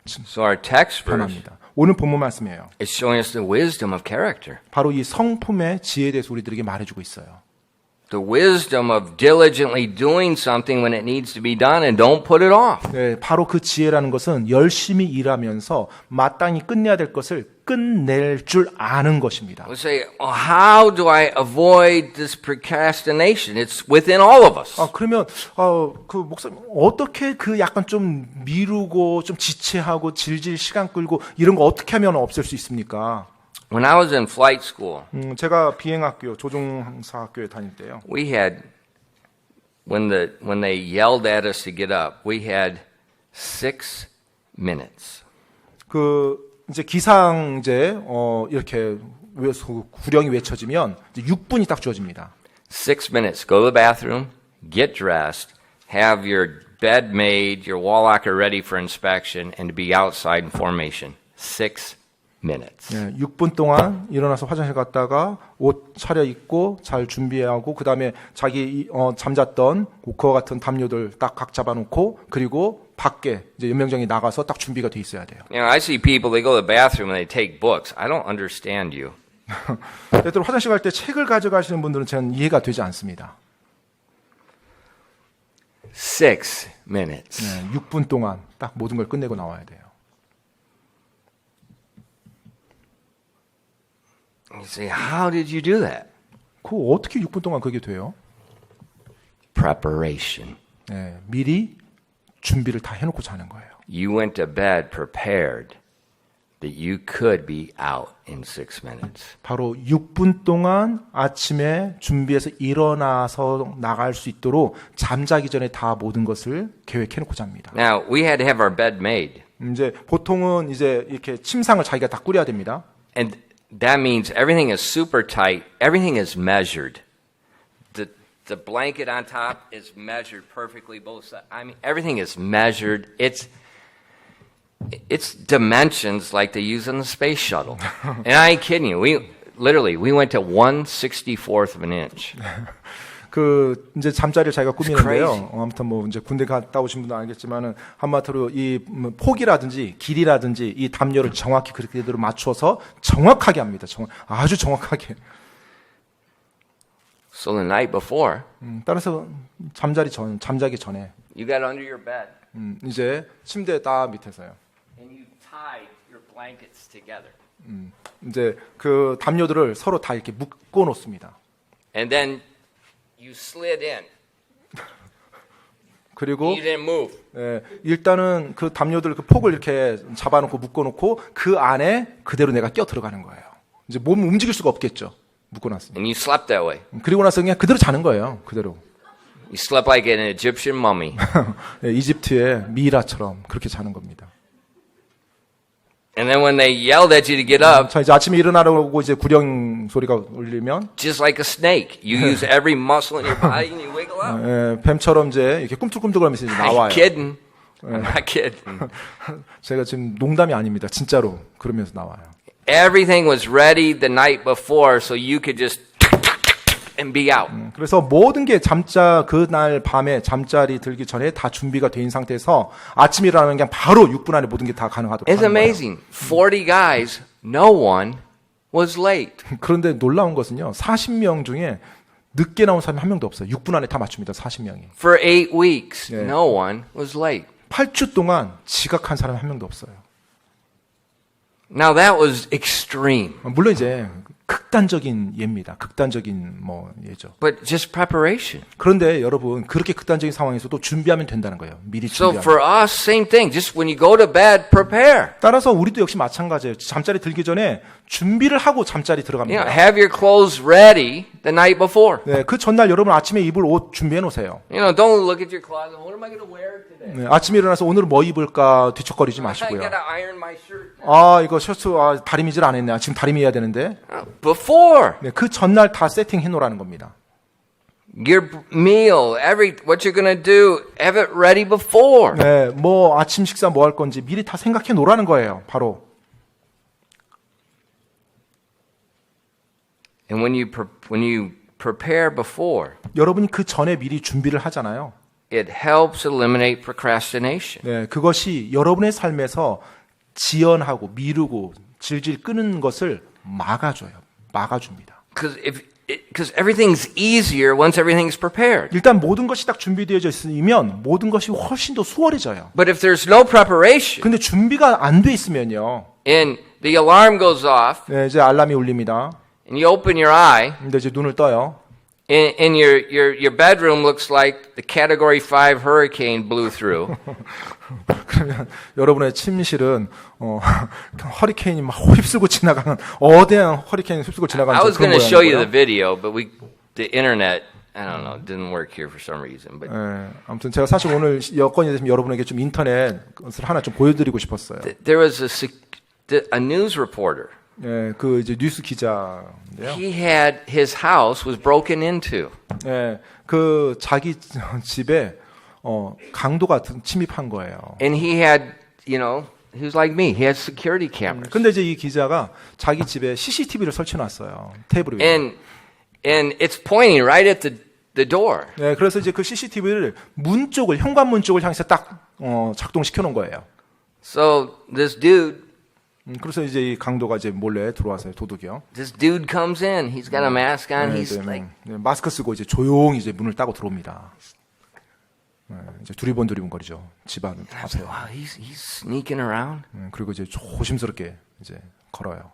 So our text verse 변합니다. 오늘 본문 말씀이에요. is showing us the wisdom of character. 바로 이 성품의 지혜에 대해서 우리들에게 말해주고 있어요. The wisdom of diligently doing something when it needs to be done and don't put it off. 네, 바로 그 지혜라는 것은 열심히 일하면서 마땅히 끝내야 될 것을 끝낼 줄 아는 것입니다. We'll say, well, how do I avoid this procrastination? It's within all of us. 그러면 그 목사님 어떻게 그 약간 좀 미루고 좀 지체하고 질질 시간 끌고 이런 거 어떻게 하면 없앨 수 있습니까? When I was in flight school, 제가 비행학교 조종사학교에 다닐 때요. we had when they yelled at us to get up, we had 6 minutes. 그 이제 기상제 이렇게 구령이 외쳐지면 이제 6분이 딱 주어집니다. 6 minutes. Go to the bathroom, get dressed, have your bed made, your wall locker ready for inspection, and to be outside in formation. 6 minutes. 네, 6분 동안 일어나서 화장실 갔다가 옷 차려 입고 잘 준비하고 그다음에 자기 잠잤던 그와 같은 담요들 딱 각 잡아놓고 그리고 밖에 이제 연명장에 나가서 딱 준비가 돼 있어야 돼요. You know, I see people, they go to the bathroom and they take books. I don't understand you. 때때로 화장실 갈 때 책을 가져가시는 분들은 저는 이해가 되지 않습니다. 6 minutes. 네, 6분 동안 딱 모든 걸 끝내고 나와야 돼요. You say, how did you do that? 그거 어떻게 6분 동안 그게 돼요? Preparation. 네, 미리 준비를 다 해놓고 자는 거예요. You went to bed prepared that you could be out in 6 minutes. 바로 6분 동안 아침에 준비해서 일어나서 나갈 수 있도록 잠자기 전에 다 모든 것을 계획해놓고 잡니다. Now, we had to have our bed made. 이제 보통은 이제 이렇게 침상을 자기가 다 꾸려야 됩니다. And that means everything is super tight. Everything is measured. The blanket on top is measured perfectly both sides. I mean, everything is measured. It's dimensions like they use in the space shuttle. And I ain't kidding you. We went to 1/64th of an inch. 그 이제 잠자리를 자기가 꾸미는데요. crazy. 아무튼 뭐 이제 군대 갔다 오신 분도 알겠지만은 한마디로 이 폭이라든지 길이라든지 이 담요를 정확히 그렇게대로 맞춰서 정확하게 합니다. 아주 정확하게. So the night before, 따라서 잠자기 전에 you got under your bed 이제 침대 딱 밑에서요. and you tied your blankets together. 이제 그 담요들을 서로 다 이렇게 묶어 놓습니다. And then you slid in. 그리고 You didn't move. 일단은 그 담요들 그 폭을 이렇게 잡아놓고 묶어놓고 그 안에 그대로 내가 끼어 들어가는 거예요. 이제 몸 움직일 수가 없겠죠. 묶어놨으니. And you slept that way. 그리고 나서 그냥 그대로 자는 거예요. 그대로. You slept like an Egyptian mummy. 이집트의 미이라처럼 그렇게 자는 겁니다. And then when they yelled at you to get up, 자 이제 아침에 일어나려고 이제 구령 소리가 울리면 just like a snake, you use every muscle in your body and you wiggle up. 뱀처럼 이제 이렇게 꿈틀꿈틀거리면서 이제 I'm 나와요. kidding. I'm not kidding. 제가 지금 농담이 아닙니다. 진짜로 그러면서 나와요. Everything was ready the night before so you could just and be out. 그래서 모든 게 그날 밤에 잠자리 들기 전에 다 준비가 된 상태에서 아침에 일어나면 그냥 바로 6분 안에 모든 게 다 가능하도록 It's 하는 거예요. amazing. 40 guys, no one was late. 그런데 놀라운 것은요. 40명 중에 늦게 나온 사람이 한 명도 없어요. 6분 안에 다 맞춥니다. 40명이. For 8 weeks, Yeah. no one was late. 8주 동안 지각한 사람이 한 명도 없어요. Now that was extreme, 물론 이제 극단적인 예입니다. 극단적인 예죠. but just preparation. 그런데 여러분 그렇게 극단적인 상황에서도 준비하면 된다는 거예요. 미리 So 준비하면. for us, same thing. Just when you go to bed, prepare. 따라서 우리도 역시 마찬가지예요. 잠자리 들기 전에 준비를 하고 잠자리 You 들어갑니다. know, have your clothes ready the night before. 네, 그 전날 여러분 아침에 입을 옷 준비해 놓으세요. You know, don't look at your closet. What am I going to wear today? 네, 아침에 일어나서 오늘은 뭐 입을까 뒤척거리지 I 마시고요. got to iron my shirt. 이거 셔츠 다리미질 안 했네. 지금 다리미 해야 되는데. Before. 네, 그 전날 다 세팅해 놓으라는 겁니다. Your meal, what you're going to do, have it ready before. 네, 뭐 아침 식사 뭐 할 건지 미리 다 생각해 놓으라는 거예요. 바로. And when you prepare before, 여러분이 그 전에 미리 준비를 하잖아요. it helps eliminate procrastination. 네, 그것이 여러분의 삶에서 지연하고 미루고 질질 끄는 것을 막아줍니다. Because everything's easier once everything's prepared. 일단 모든 것이 딱 준비되어져 있으면 모든 것이 훨씬 더 수월해져요. But if there's no preparation, 근데 준비가 안 돼 있으면요. and the alarm goes off, 네, 이제 알람이 울립니다. and you open your eye, 근데 이제 눈을 떠요. and your bedroom looks like the Category 5 hurricane blew through. 그러면 여러분의 침실은 허리케인이 막 휩쓸고 지나가는 어대한 허리케인이 휩쓸고 지나가는 I was 그런 going to show you the 모양이고요. video, but the internet, I don't know, didn't work here for some reason. But 예, 아무튼 제가 사실 오늘 여건이 되시면 여러분에게 좀 인터넷 것을 하나 좀 보여드리고 싶었어요. there was a news reporter. 예, 그 이제 뉴스 기자인데요. He had his house was broken into. 예, 그 자기 집에 강도가 침입한 거예요. And he had, he was like me. He had security cameras. 근데 이제 이 기자가 자기 집에 CCTV를 설치해놨어요. 테이블 위에. And it's pointing right at the door. 네, 그래서 이제 그 CCTV를 문 쪽을 현관문 쪽을 향해서 딱 작동시켜 놓은 거예요. So this dude, 그래서 이제 이 강도가 이제 몰래 들어와서요, 도둑이요. this dude comes in. He's got a mask on. 네, He's 이제, like, 네, 마스크 쓰고 이제 조용히 이제 문을 따고 들어옵니다. 네, 이제 두리번거리죠. 집안 I was like, 앞에. wow, he's sneaking around. 그리고 이제 조심스럽게 이제 걸어요.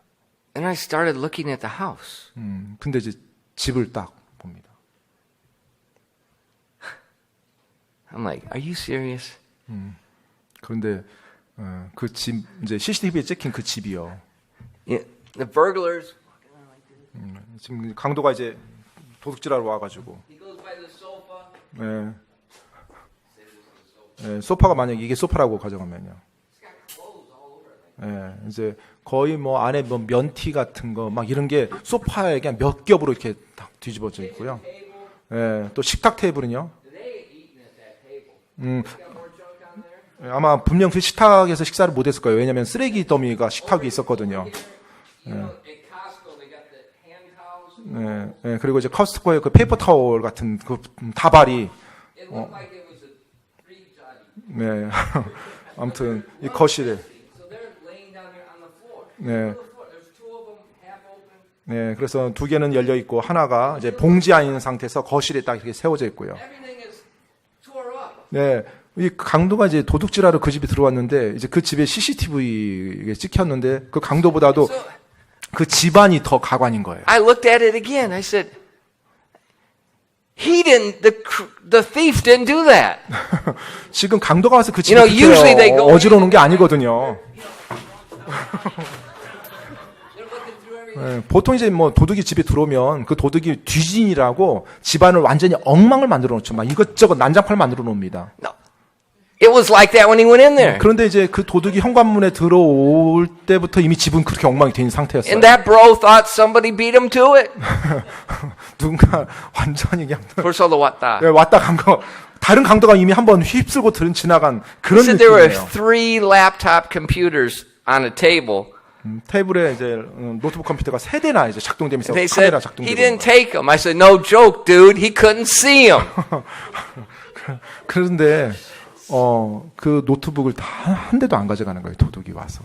And I started looking at the house. 근데 이제 집을 딱 봅니다. I'm like, are you serious? 그런데 그 집 이제 CCTV에 찍힌 그 집이요. Yeah, the burglars. 지금 강도가 이제 도둑질하러 와가지고. He goes by the sofa. 네. 네, 소파가 만약 이게 소파라고 가정하면요. 네, 이제 거의 뭐 안에 뭐 면티 같은 거 막 이런 게 소파에 그냥 몇 겹으로 이렇게 딱 뒤집어져 있고요. 네, 또 식탁 테이블은요. 네, 아마 분명 그 식탁에서 식사를 못했을 거예요. 왜냐하면 쓰레기 더미가 식탁 위에 있었거든요. 네, 네, 그리고 이제 커스트코의 그 페이퍼 타월 같은 그 다발이. 네, 아무튼 이 거실에. 네. 네, 그래서 두 개는 열려 있고 하나가 이제 봉지 아닌 상태에서 거실에 딱 이렇게 세워져 있고요. 네, 이 강도가 이제 도둑질하러 그 집에 들어왔는데 이제 그 집에 CCTV에 찍혔는데 그 강도보다도 그 집안이 더 가관인 거예요. I looked at it again. I said, the thief didn't do that. 지금 강도가 와서 그 집에 usually they go 어지러우는 게 아니거든요. 네, 보통 이제 뭐 도둑이 집에 들어오면 그 도둑이 뒤진이라고 집안을 완전히 엉망을 만들어 놓죠. 막 이것저것 난장판 만들어 놓습니다. No. It was like that when he went in there. 그런데 이제 그 도둑이 현관문에 들어올 때부터 이미 집은 그렇게 엉망이 된 상태였어요. And that bro thought somebody beat him to it. 누군가 완전히 그냥 벌써 왔다. 네, 왔다 간 거. 다른 강도가 이미 한번 휩쓸고 지나간 He 그런 said there were 느낌이에요. 3 laptop computers on a table. 테이블에 이제 노트북 컴퓨터가 3대나 이제 작동되면서 They 카메라 said he 작동되고. didn't take them. I said, no joke, dude. He couldn't see them. 그런데 그 노트북을 다 한 대도 안 가져가는 거예요. 도둑이 와서.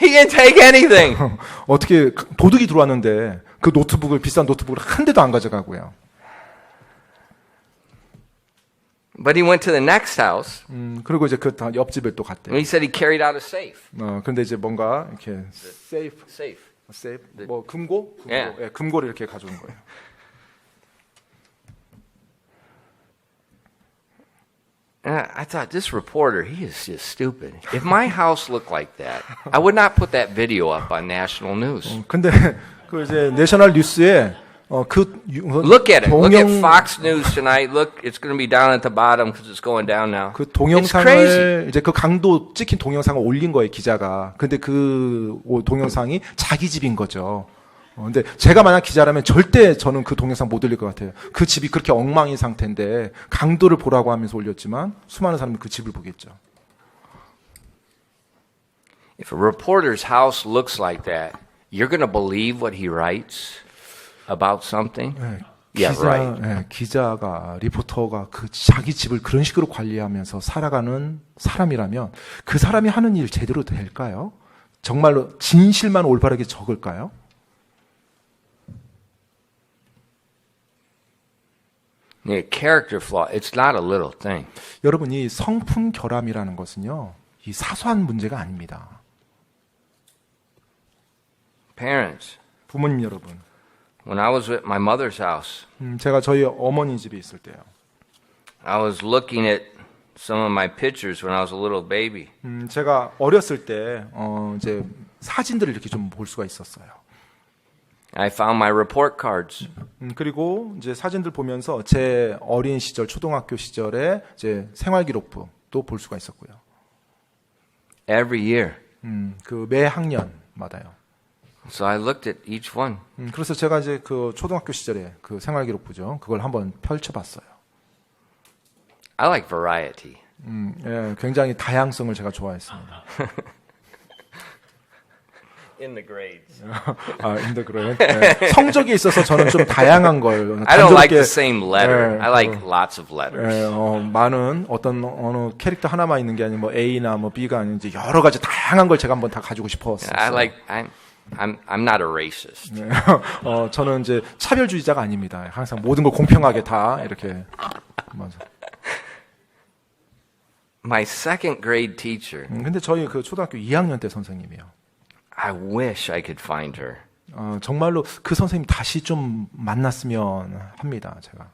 He didn't take anything. 어떻게 도둑이 들어왔는데 그 노트북을 비싼 노트북을 한 대도 안 가져가고요. But he went to the next house. 그리고 이제 그 옆집에 또 갔대요. And he said he carried out a safe. 근데 이제 뭔가 이렇게 세이프, Safe. 뭐 금고, 예. 예, 금고를 이렇게 가져온 거예요. And I thought, this reporter, he is just stupid. If my house looked like that, I would not put that video up on national news. 근데 그 이제 내셔널 뉴스에 Look at it. Look at Fox News tonight. Look, it's going to be down at the bottom because it's going down now. 그 It's crazy. 동영상을 이제 그 강도 찍힌 동영상을 올린 거예요 기자가. 근데 그 동영상이 자기 집인 거죠. 근데 제가 만약 기자라면 절대 저는 그 동영상 못 올릴 것 같아요. 그 집이 그렇게 엉망인 상태인데 강도를 보라고 하면서 올렸지만 수많은 사람이 그 집을 보겠죠. If a reporter's house looks like that, you're going to believe what he writes about something? Yeah, right. 기자가 리포터가 그 자기 집을 그런 식으로 관리하면서 살아가는 사람이라면 그 사람이 하는 일 제대로 될까요? 정말로 진실만 올바르게 적을까요? Yeah, character flaw, it's not a little thing. 여러분, 이 성품 결함이라는 것은요, 이 사소한 문제가 아닙니다. Parents, 부모님 여러분, when I was at my mother's house, 제가 저희 어머니 집에 있을 때요. I was looking at some of my pictures when I was a little baby. 제가 어렸을 때 이제 사진들을 이렇게 좀 볼 수가 있었어요. I found my report cards. 그리고 이제 사진들 보면서 제 어린 시절, 초등학교 시절에 이제 생활기록부도 볼 수가 있었고요. Every year. 그 매 학년마다요. So I looked at each one. 그래서 제가 이제 그 초등학교 시절에 그 생활기록부죠. 그걸 한번 펼쳐봤어요. I like variety. 예, 굉장히 다양성을 제가 좋아했습니다. In the grades. 인더 그런 성적에 있어서 저는 좀 다양한 걸 I don't like 단조롭게 the same letter. 예, I like lots of letters. 많은 어떤 어느 캐릭터 하나만 있는 게 아니고 뭐 A나 뭐 B가 아닌 이제 여러 가지 다양한 걸 제가 한번 다 가지고 싶었어요. I'm not a racist. 저는 이제 차별주의자가 아닙니다. 항상 모든 걸 공평하게 다 이렇게 맞아. My second grade teacher. 근데 저희 그 초등학교 2학년 때 선생님이요. I wish I could find her. 정말로 그 선생님 다시 좀 만났으면 합니다. 제가.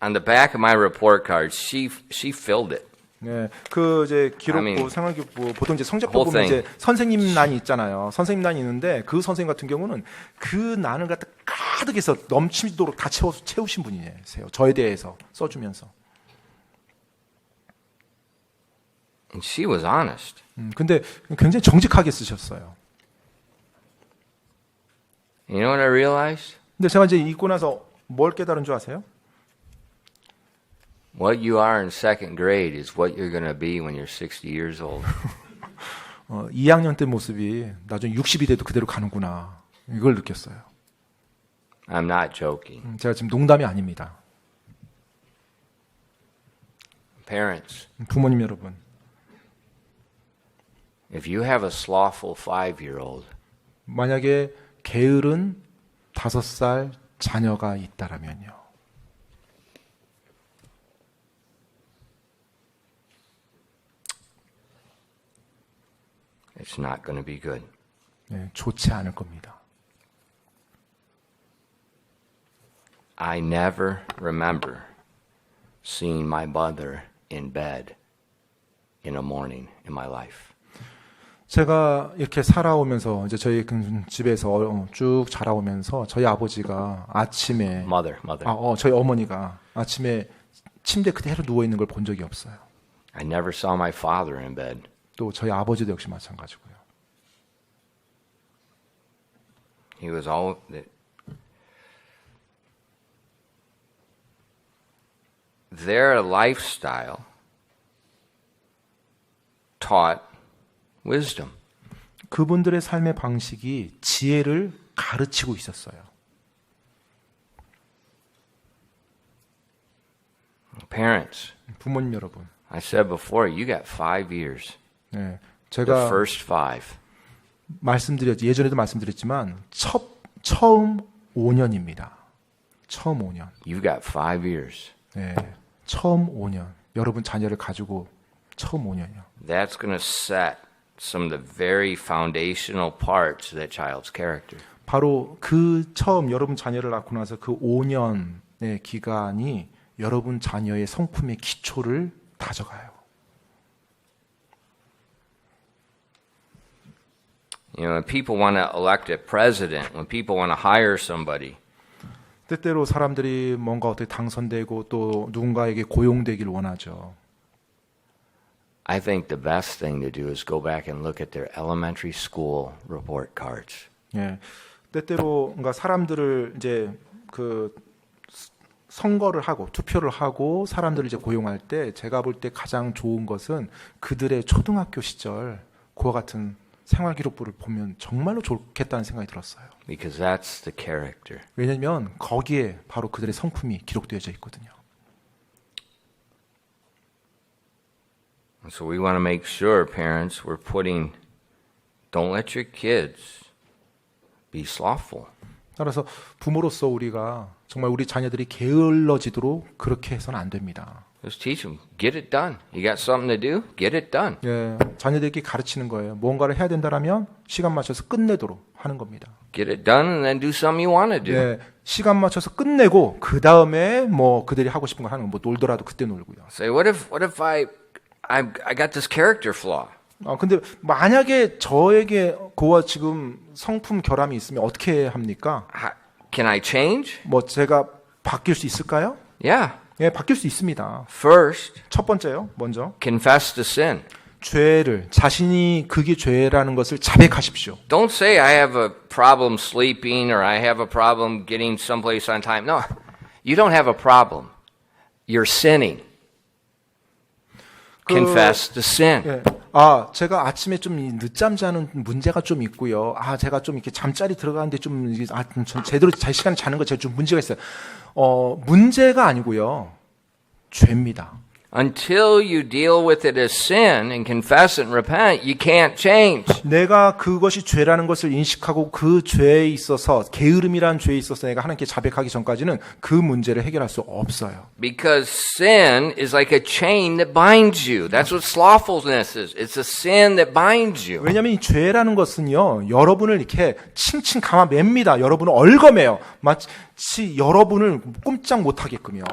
On the back of my report card, she filled it. 네, 그 이제 기록부, 생활기록부 보통 이제 성적표 보면 이제 선생님란이 있잖아요. 선생님란이 있는데 그 선생님 같은 경우는 그 난을 갖다 가득해서 넘치도록 다 채우신 분이세요. 저에 대해서 써주면서. And she was honest. 근데 굉장히 정직하게 쓰셨어요. You know what I realized? 근데 제가 이제 읽고 나서 뭘 깨달은 줄 아세요? What you are in second grade is what you're going to be when you're 60 years old. 2학년 때 모습이 나중에 60이 돼도 그대로 가는구나. 이걸 느꼈어요. I'm not joking. 제가 지금 농담이 아닙니다. Parents, 부모님 여러분. if you have a slothful 5-year-old, 만약에 게으른 5살 자녀가 있다라면요. it's not going to be good. 네, 좋지 않을 겁니다. I never remember seeing my mother in bed in a morning in my life. 제가 이렇게 살아오면서 이제 저희 집에서 쭉 자라오면서 저희 아버지가 아침에 Mother. 저희 어머니가 아침에 침대 그대로 누워 있는 걸 본 적이 없어요. I never saw my father in bed. 또 저희 아버지도 역시 마찬가지고요. He was all their lifestyle taught wisdom. 그분들의 삶의 방식이 지혜를 가르치고 있었어요. Parents, 부모님 여러분. I said before, you got 5 years. 네, The 제가 first 5. 예전에도 말씀드렸지만 처음 5년입니다. 처음 5년. You got 5 years. 네, 처음 5년. 여러분 자녀를 가지고 처음 5년이요. That's going to set some of the very foundational parts of that child's character. 바로 그 처음 여러분 자녀를 낳고 나서 그 5년의 기간이 여러분 자녀의 성품의 기초를 다져가요. You know, when people want to elect a president, when people want to hire somebody, 때때로 사람들이 뭔가 어떻게 당선되고 또 누군가에게 고용되기를 원하죠. I think the best thing to do is go back and look at their elementary school report cards. 예, 때때로 뭔가 사람들을 이제 그 선거를 하고 투표를 하고 사람들을 이제 고용할 때 제가 볼 때 가장 좋은 것은 그들의 초등학교 시절 그와 같은 생활 기록부를 보면 정말로 좋겠다는 생각이 들었어요. Because that's the character. 왜냐하면 거기에 바로 그들의 성품이 기록되어져 있거든요. So we want to make sure, parents, we're putting, don't let your kids be slothful. 따라서 부모로서 우리가 정말 우리 자녀들이 게을러지도록 그렇게 해서는 안 됩니다. Just teach them, get it done. You got something to do? Get it done. 예, 자녀들에게 가르치는 거예요. 무언가를 해야 된다라면 시간 맞춰서 끝내도록 하는 겁니다. Get it done and then do something you want to do. 예, 시간 맞춰서 끝내고 그 다음에 뭐 그들이 하고 싶은 거 하는 거, 뭐 놀더라도 그때 놀고요. Say, what if I got this character flaw? 근데 만약에 저에게 그와 지금 성품 결함이 있으면 어떻게 합니까? Can I change? 뭐 제가 바뀔 수 있을까요? Yeah. 예, 바뀔 수 있습니다. First, 첫 번째요, 먼저 confess the sin. 죄를 자신이 그게 죄라는 것을 자백하십시오. Don't say I have a problem sleeping or I have a problem getting someplace on time. No, you don't have a problem. You're sinning. Confess the sin. 예. 제가 아침에 좀 늦잠 자는 문제가 좀 있고요. 제가 좀 이렇게 잠자리 들어가는데 좀 제대로 잘 시간에 자는 거 제가 좀 문제가 있어요. 문제가 아니고요. 죄입니다. Until you deal with it as sin and confess it and repent, you can't change. 내가 그것이 죄라는 것을 인식하고 그 죄에 있어서 게으름이라는 죄에 있어서 내가 하나님께 자백하기 전까지는 그 문제를 해결할 수 없어요. Because sin is like a chain that binds you. That's what slothfulness is. It's a sin that binds you. 왜냐하면 이 죄라는 것은요, 여러분을 이렇게 칭칭 감아맵니다. 여러분을 얽어매요. 마치 여러분을 꼼짝 못하게끔요.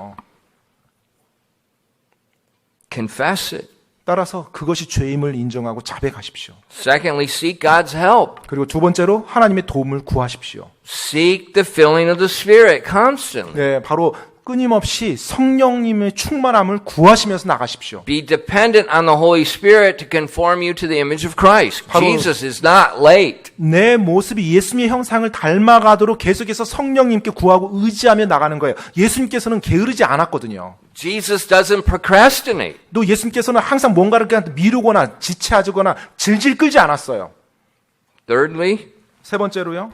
Confess it. 따라서 그것이 죄임을 인정하고 자백하십시오. Secondly, seek God's help. 그리고 두 번째로 하나님의 도움을 구하십시오. Seek the filling of the Spirit constantly. 네, 바로 끊임없이 성령님의 충만함을 구하시면서 나가십시오. Be dependent on the Holy Spirit to conform you to the image of Christ. Jesus is not late. 내 모습이 예수님의 형상을 닮아가도록 계속해서 성령님께 구하고 의지하며 나가는 거예요. 예수님께서는 게으르지 않았거든요. Jesus doesn't procrastinate. 또 예수님께서는 항상 뭔가를 그냥 미루거나 지체하거나 질질 끌지 않았어요. Thirdly, 세 번째로요.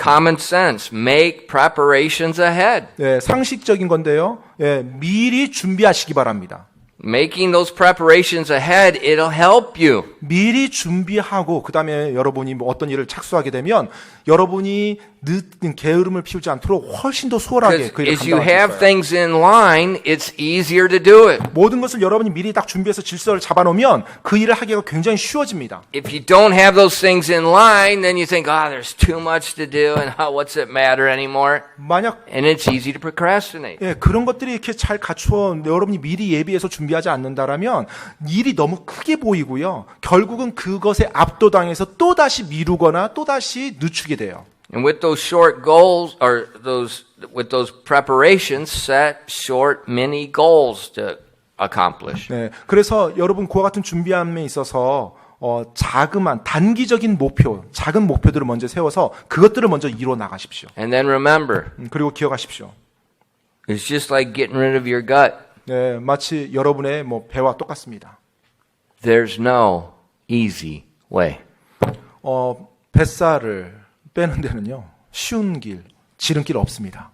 common sense. Make preparations ahead. 네, 상식적인 건데요. 예, 미리 준비하시기 바랍니다. Making those preparations ahead, it'll help you. 미리 준비하고 그다음에 여러분이 뭐 어떤 일을 착수하게 되면 여러분이 늦은 게으름을 피우지 않도록 훨씬 더 수월하게 그 일을 As you 감당할 수 have 있어요. things in line, it's easier to do it. 모든 것을 여러분이 미리 딱 준비해서 질서를 잡아놓으면 그 일을 하기가 굉장히 쉬워집니다. If you don't have those things in line, then you think, there's too much to do and what's it matter anymore? 만약 And it's easy to procrastinate. 예, 그런 것들이 이렇게 잘 갖추어 여러분이 미리 예비해서 준비하지 않는다라면 일이 너무 크게 보이고요. 결국은 그것에 압도당해서 또다시 미루거나 또다시 늦추게 돼요. And with those short goals, or with those preparations, set short, mini goals to accomplish. 네, 그래서 여러분 그와 같은 준비함에 있어서 자그만 단기적인 목표, 작은 목표들을 먼저 세워서 그것들을 먼저 이뤄 나가십시오. And then remember, 그리고 기억하십시오. it's just like getting rid of your gut. 네, 마치 여러분의 뭐 배와 똑같습니다. There's no easy way. 뱃살을 빼는 데는요, 쉬운 길, 지름길 없습니다.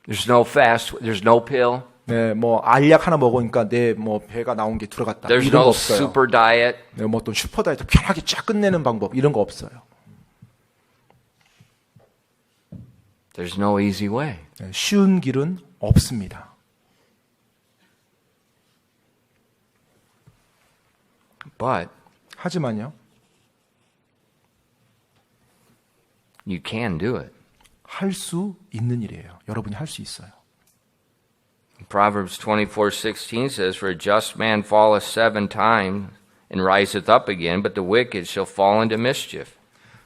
There's no fast, there's no pill. 네, 뭐 알약 하나 먹으니까 내 뭐 배가 나온 게 들어갔다. There's 이런 거 no 없어요. super diet. 네, 뭐 어떤 슈퍼 다이어트 편하게 쫙 끝내는 방법 이런 거 없어요. There's no easy way. 네, 쉬운 길은 없습니다. But 하지만요, you can do it. 할 수 있는 일이에요. 여러분이 할 수 있어요. Proverbs 24:16 says, "For a just man falleth 7 times and riseth up again, but the wicked shall fall into mischief."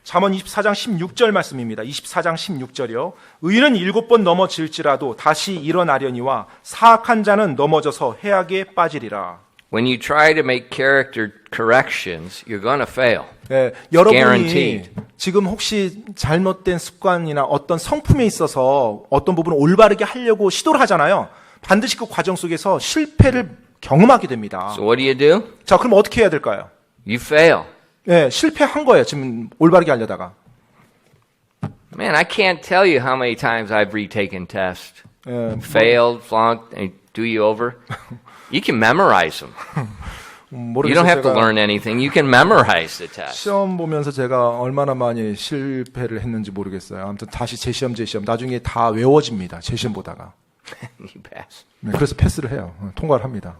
잠언 24장 16절 말씀입니다. 24장 16절이요. 의인은 7번 넘어질지라도 다시 일어나려니와 사악한 자는 넘어져서 해악에 빠지리라. When you try to make character corrections, you're going to fail. 예, 여러분이 Guaranteed. 지금 혹시 잘못된 습관이나 어떤 성품에 있어서 어떤 부분을 올바르게 하려고 시도를 하잖아요. 반드시 그 과정 속에서 실패를 경험하게 됩니다. So what do? 자, 그럼 어떻게 해야 될까요? You fail. 예, 실패한 거예요. 지금 올바르게 하려다가. Man, I can't tell you how many times I've retaken tests, 예, failed, flunked, and do you over. You can memorize them. You 모르겠어요. don't have to 제가 learn anything. You can memorize the test. 시험 보면서 제가 얼마나 많이 실패를 했는지 모르겠어요. 아무튼 다시 재시험 나중에 다 외워집니다. 재시험 보다가. You pass. 네, 그래서 패스를 해요. 통과를 합니다.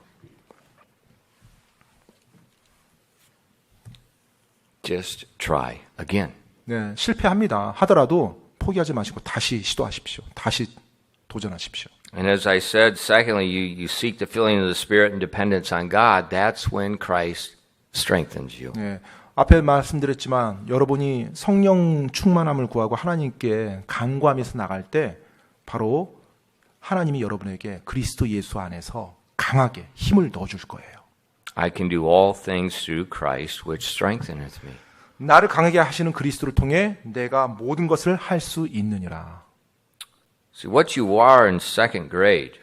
Just try again. 네, 실패합니다. 하더라도 포기하지 마시고 다시 시도하십시오. 다시 도전하십시오. And as I said, secondly, you seek the filling of the Spirit and dependence on God. That's when Christ strengthens you. 네, 앞에 말씀드렸지만 여러분이 성령 충만함을 구하고 하나님께 간구하면서 나갈 때 바로 하나님이 여러분에게 그리스도 예수 안에서 강하게 힘을 넣어줄 거예요. I can do all things through Christ, which strengtheneth me. 나를 강하게 하시는 그리스도를 통해 내가 모든 것을 할 수 있느니라. See, what you are in second grade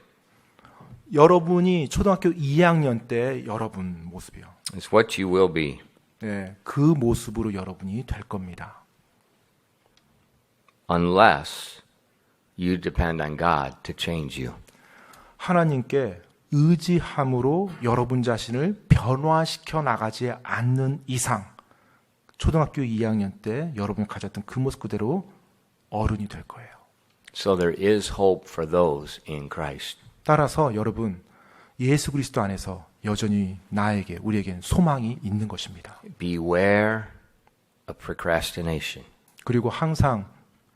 여러분이 초등학교 2학년 때 여러분 모습이요. is what you will be. 네, 그 모습으로 여러분이 될 겁니다. Unless you depend on God to change you. 하나님께 의지함으로 여러분 자신을 변화시켜 나가지 않는 이상 초등학교 2학년 때 여러분이 가졌던 그 모습 그대로 어른이 될 거예요. So there is hope for those in Christ. 따라서 여러분 예수 그리스도 안에서 여전히 나에게 우리에겐 소망이 있는 것입니다. Beware of procrastination. 그리고 항상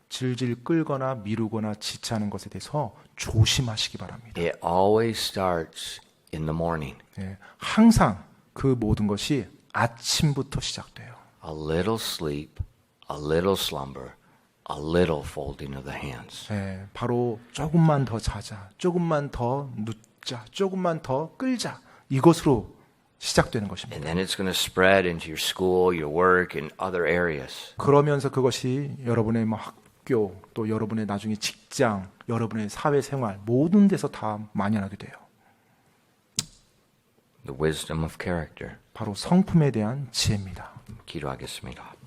질질 끌거나 미루거나 지체하는 것에 대해서 조심하시기 바랍니다. It always starts in the morning. 네, 항상 그 모든 것이 아침부터 시작돼요. A little sleep, a little slumber, a little folding of the hands. 네, 바로 조금만 더 자자, 조금만 더 눕자, 조금만 더 끌자 이것으로 시작되는 것입니다. And then it's going to spread into your school, your work, and other areas. 그러면서 그것이 여러분의 뭐 학교 또 여러분의 나중에 직장, 여러분의 사회생활 모든 데서 다 만연하게 돼요. The wisdom of character. 바로 성품에 대한 지혜입니다. 기도하겠습니다.